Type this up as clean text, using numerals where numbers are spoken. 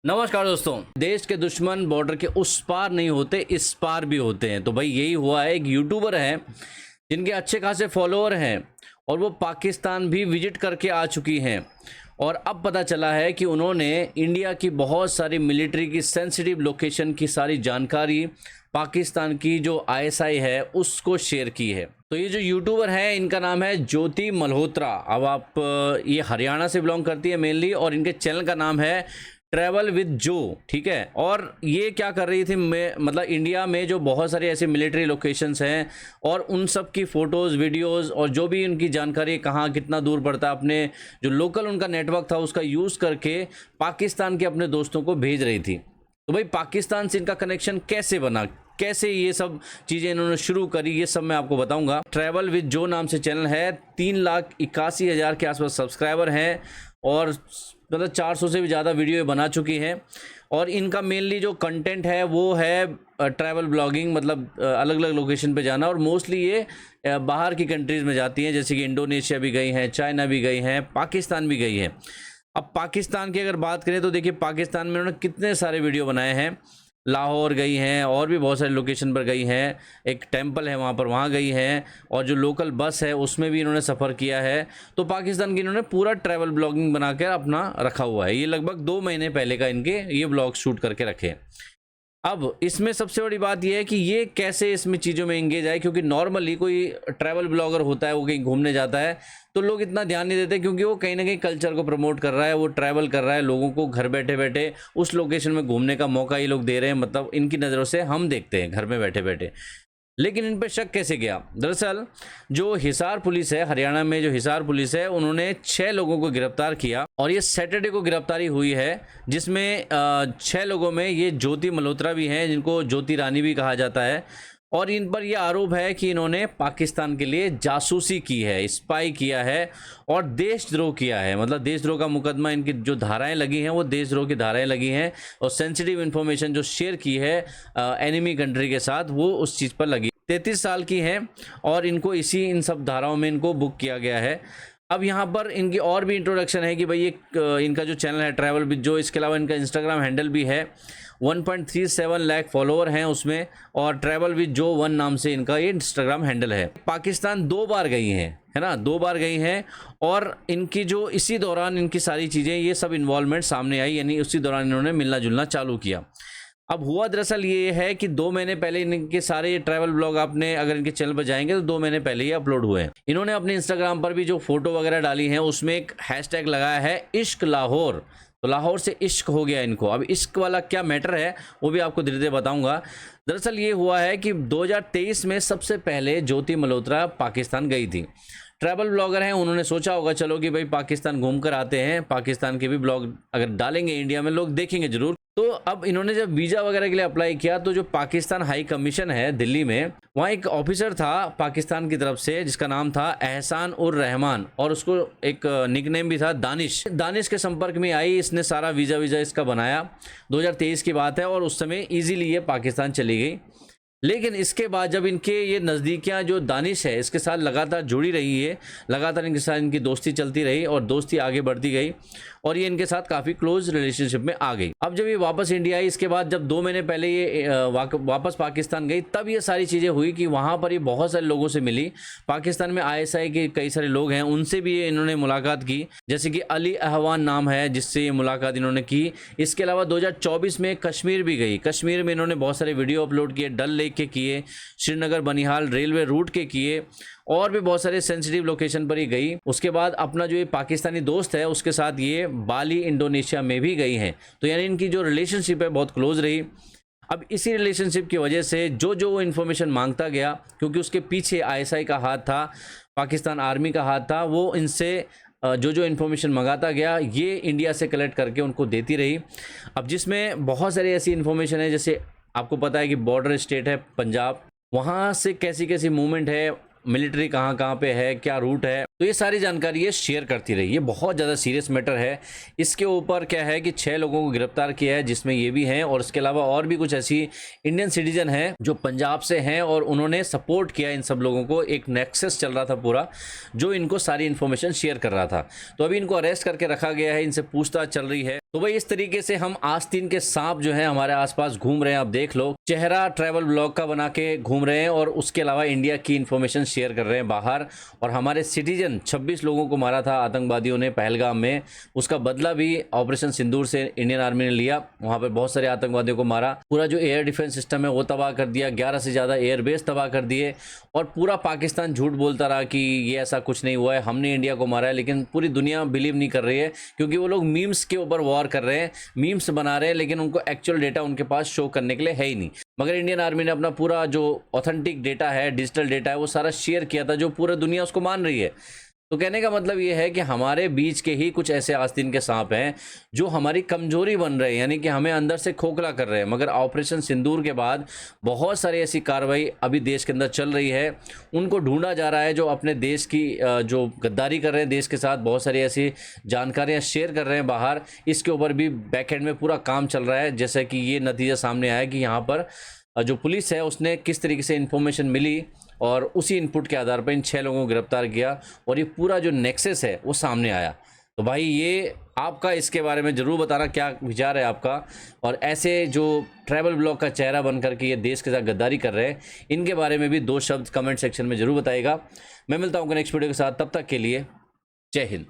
नमस्कार दोस्तों। देश के दुश्मन बॉर्डर के उस पार नहीं होते, इस पार भी होते हैं। तो भाई यही हुआ है। एक यूट्यूबर है जिनके अच्छे खासे फॉलोअर हैं और वो पाकिस्तान भी विजिट करके आ चुकी हैं और अब पता चला है कि उन्होंने इंडिया की बहुत सारी मिलिट्री की सेंसिटिव लोकेशन की सारी जानकारी पाकिस्तान की जो आईएसआई है उसको शेयर की है। तो ये जो यूट्यूबर है इनका नाम है ज्योति मल्होत्रा। अब आप ये हरियाणा से बिलोंग करती है मेनली और इनके चैनल का नाम है ट्रैवल विद जो, ठीक है। और ये क्या कर रही थी, मतलब इंडिया में जो बहुत सारी ऐसी मिलिट्री लोकेशंस हैं और उन सब की फ़ोटोज़ वीडियोज़ और जो भी उनकी जानकारी कहाँ कितना दूर पड़ता है, अपने जो लोकल उनका नेटवर्क था उसका यूज़ करके पाकिस्तान के अपने दोस्तों को भेज रही थी। तो भाई पाकिस्तान से इनका कनेक्शन कैसे बना, कैसे ये सब चीज़ें इन्होंने शुरू करी, ये सब मैं आपको बताऊंगा। ट्रैवल विद जो नाम से चैनल है, 3,81,000 के आसपास सब्सक्राइबर हैं और मतलब 400 से भी ज़्यादा वीडियो बना चुकी हैं। और इनका मेनली जो कंटेंट है वो है ट्रैवल ब्लॉगिंग, मतलब अलग अलग लोकेशन पे जाना। और मोस्टली ये बाहर की कंट्रीज़ में जाती हैं, जैसे कि इंडोनेशिया भी गई हैं, चाइना भी गई हैं, पाकिस्तान भी गई हैं। अब पाकिस्तान की अगर बात करें तो देखिए पाकिस्तान में उन्होंने कितने सारे वीडियो बनाए हैं। लाहौर गई हैं और भी बहुत सारे लोकेशन पर गई हैं। एक टेंपल है वहाँ पर, वहाँ गई हैं। और जो लोकल बस है उसमें भी इन्होंने सफ़र किया है। तो पाकिस्तान की इन्होंने पूरा ट्रैवल ब्लॉगिंग बनाकर अपना रखा हुआ है। ये लगभग 2 महीने पहले का इनके ये ब्लॉग शूट करके रखे। अब इसमें सबसे बड़ी बात यह है कि ये कैसे इसमें चीज़ों में एंगेज आए, क्योंकि नॉर्मली कोई ट्रैवल ब्लॉगर होता है, वो कहीं घूमने जाता है तो लोग इतना ध्यान नहीं देते, क्योंकि वो कहीं ना कहीं कल्चर को प्रमोट कर रहा है, वो ट्रैवल कर रहा है, लोगों को घर बैठे बैठे उस लोकेशन में घूमने का मौका ये लोग दे रहे हैं। मतलब इनकी नज़रों से हम देखते हैं घर में बैठे बैठे। लेकिन इन पर शक कैसे गया? दरअसल जो हिसार पुलिस है, हरियाणा में जो हिसार पुलिस है, उन्होंने 6 लोगों को गिरफ्तार किया और ये सैटरडे को गिरफ्तारी हुई है, जिसमें 6 लोगों में ये ज्योति मल्होत्रा भी हैं, जिनको ज्योति रानी भी कहा जाता है। और इन पर यह आरोप है कि इन्होंने पाकिस्तान के लिए जासूसी की है, स्पाई किया है और देशद्रोह किया है। मतलब देशद्रोह का मुकदमा, इनकी जो धाराएं लगी हैं वो देशद्रोह की धाराएं लगी हैं और सेंसिटिव इन्फॉर्मेशन जो शेयर की है एनिमी कंट्री के साथ, वो उस चीज़ पर लगी। 33 साल की हैं और इनको इन सब धाराओं में इनको बुक किया गया है। अब यहाँ पर इनकी और भी इंट्रोडक्शन है कि भाई ये इनका जो चैनल है ट्रैवल विद जो, इसके अलावा इनका इंस्टाग्राम हैंडल भी है। 1.37 लाख फॉलोअर हैं उसमें और ट्रैवल विद जो 1 नाम से इनका ये इंस्टाग्राम हैंडल है। पाकिस्तान 2 बार गई हैं, है ना, 2 बार गई हैं। और इनकी जो इसी दौरान इनकी सारी चीज़ें, ये सब इन्वॉल्वमेंट सामने आई, यानी उसी दौरान इन्होंने मिलना जुलना चालू किया। अब हुआ दरअसल ये है कि 2 महीने पहले इनके सारे ट्रैवल ब्लॉग आपने अगर इनके चैनल पर जाएंगे तो 2 महीने पहले ही अपलोड हुए हैं। इन्होंने अपने इंस्टाग्राम पर भी जो फोटो वगैरह डाली हैं उसमें एक हैशटैग लगाया है इश्क लाहौर। तो लाहौर से इश्क हो गया इनको। अब इश्क वाला क्या मैटर है वो भी आपको धीरे धीरे बताऊंगा। दरअसल ये हुआ है कि 2023 में सबसे पहले ज्योति मल्होत्रा पाकिस्तान गई थी। ट्रैवल ब्लॉगर हैं, उन्होंने सोचा होगा चलो कि भाई पाकिस्तान घूम कर आते हैं, पाकिस्तान के भी ब्लॉग अगर डालेंगे इंडिया में लोग देखेंगे ज़रूर। तो अब इन्होंने जब वीज़ा वगैरह के लिए अप्लाई किया तो जो पाकिस्तान हाई कमीशन है दिल्ली में, वहाँ एक ऑफिसर था पाकिस्तान की तरफ से जिसका नाम था एहसान उर रहमान और उसको एक निकनेम भी था दानिश। दानिश के संपर्क में आई, इसने सारा वीज़ा इसका बनाया। 2023 की बात है और उस समय ईजीली ये पाकिस्तान चली गई। लेकिन इसके बाद जब इनके ये नज़दीकियाँ जो दानिश है इसके साथ लगातार जुड़ी रही है, लगातार इनके साथ इनकी दोस्ती चलती रही और दोस्ती आगे बढ़ती गई और ये इनके साथ काफ़ी क्लोज रिलेशनशिप में आ गई। अब जब ये वापस इंडिया आई, इसके बाद जब 2 महीने पहले ये वापस पाकिस्तान गई, तब ये सारी चीज़ें हुई कि वहाँ पर ये बहुत सारे लोगों से मिली। पाकिस्तान में आईएसआई के कई सारे लोग हैं, उनसे भी ये इन्होंने मुलाकात की, जैसे कि अली अहवान नाम है जिससे ये मुलाकात इन्होंने की। इसके अलावा 2024 में कश्मीर भी गई। कश्मीर में इन्होंने बहुत सारे वीडियो अपलोड किए, डल लेक के किए, श्रीनगर बनिहाल रेलवे रूट के किए और भी बहुत सारे सेंसिटिव लोकेशन पर ही गई। उसके बाद अपना जो ये पाकिस्तानी दोस्त है उसके साथ ये बाली इंडोनेशिया में भी गई हैं। तो यानी इनकी जो रिलेशनशिप है बहुत क्लोज रही। अब इसी रिलेशनशिप की वजह से जो वो इन्फॉर्मेशन मांगता गया, क्योंकि उसके पीछे आईएसआई का हाथ था, पाकिस्तान आर्मी का हाथ था, वो इनसे जो इन्फॉर्मेशन मंगाता गया ये इंडिया से कलेक्ट करके उनको देती रही। अब जिसमें बहुत सारी ऐसी इन्फॉर्मेशन है, जैसे आपको पता है कि बॉर्डर स्टेट है पंजाब, वहाँ से कैसी मूवमेंट है, मिलिट्री कहाँ पे है, क्या रूट है, तो ये सारी जानकारी ये शेयर करती रही। ये बहुत ज़्यादा सीरियस मैटर है। इसके ऊपर क्या है कि 6 लोगों को गिरफ्तार किया है, जिसमें ये भी हैं और इसके अलावा और भी कुछ ऐसी इंडियन सिटीजन हैं जो पंजाब से हैं और उन्होंने सपोर्ट किया इन सब लोगों को। एक नेक्सस चल रहा था पूरा जो इनको सारी इन्फॉर्मेशन शेयर कर रहा था। तो अभी इनको अरेस्ट करके रखा गया है, इनसे पूछताछ चल रही है। तो भाई इस तरीके से हम आस्तीन के सांप जो है हमारे आसपास घूम रहे हैं। आप देख लो, चेहरा ट्रैवल ब्लॉग का बना के घूम रहे हैं और उसके अलावा इंडिया की इन्फॉर्मेशन शेयर कर रहे हैं बाहर। और हमारे सिटीजन 26 लोगों को मारा था आतंकवादियों ने पहलगाम में, उसका बदला भी ऑपरेशन सिंदूर से इंडियन आर्मी ने लिया। वहाँ पर बहुत सारे आतंकवादियों को मारा, पूरा जो एयर डिफेंस सिस्टम है वो तबाह कर दिया, 11 से ज़्यादा एयरबेस तबाह कर दिए। और पूरा पाकिस्तान झूठ बोलता रहा कि ये ऐसा कुछ नहीं हुआ है, हमने इंडिया को मारा है, लेकिन पूरी दुनिया बिलीव नहीं कर रही है क्योंकि वो लोग मीम्स के ऊपर वॉर कर रहे हैं, मीम्स बना रहे हैं, लेकिन उनको एक्चुअल डेटा उनके पास शो करने के लिए है ही नहीं। मगर इंडियन आर्मी ने अपना पूरा जो ऑथेंटिक डेटा है, डिजिटल डेटा है, वो सारा शेयर किया था, जो पूरी दुनिया उसको मान रही है। तो कहने का मतलब ये है कि हमारे बीच के ही कुछ ऐसे आस्तीन के सांप हैं जो हमारी कमजोरी बन रहे हैं, यानी कि हमें अंदर से खोखला कर रहे हैं। मगर ऑपरेशन सिंदूर के बाद बहुत सारी ऐसी कार्रवाई अभी देश के अंदर चल रही है, उनको ढूंढा जा रहा है जो अपने देश की जो गद्दारी कर रहे हैं देश के साथ, बहुत सारी ऐसी जानकारियाँ शेयर कर रहे हैं बाहर। इसके ऊपर भी बैकएंड में पूरा काम चल रहा है। जैसे कि ये नतीजा सामने आया कि यहाँ पर जो पुलिस है उसने किस तरीके से इन्फॉर्मेशन मिली और उसी इनपुट के आधार पर इन 6 लोगों को गिरफ्तार किया और ये पूरा जो नेक्सस है वो सामने आया। तो भाई ये आपका इसके बारे में ज़रूर बताना क्या विचार है आपका। और ऐसे जो ट्रैवल ब्लॉग का चेहरा बनकर के ये देश के साथ गद्दारी कर रहे हैं, इनके बारे में भी 2 शब्द कमेंट सेक्शन में ज़रूर बताइएगा। मैं मिलता हूँ नेक्स्ट वीडियो के साथ, तब तक के लिए जय हिंद।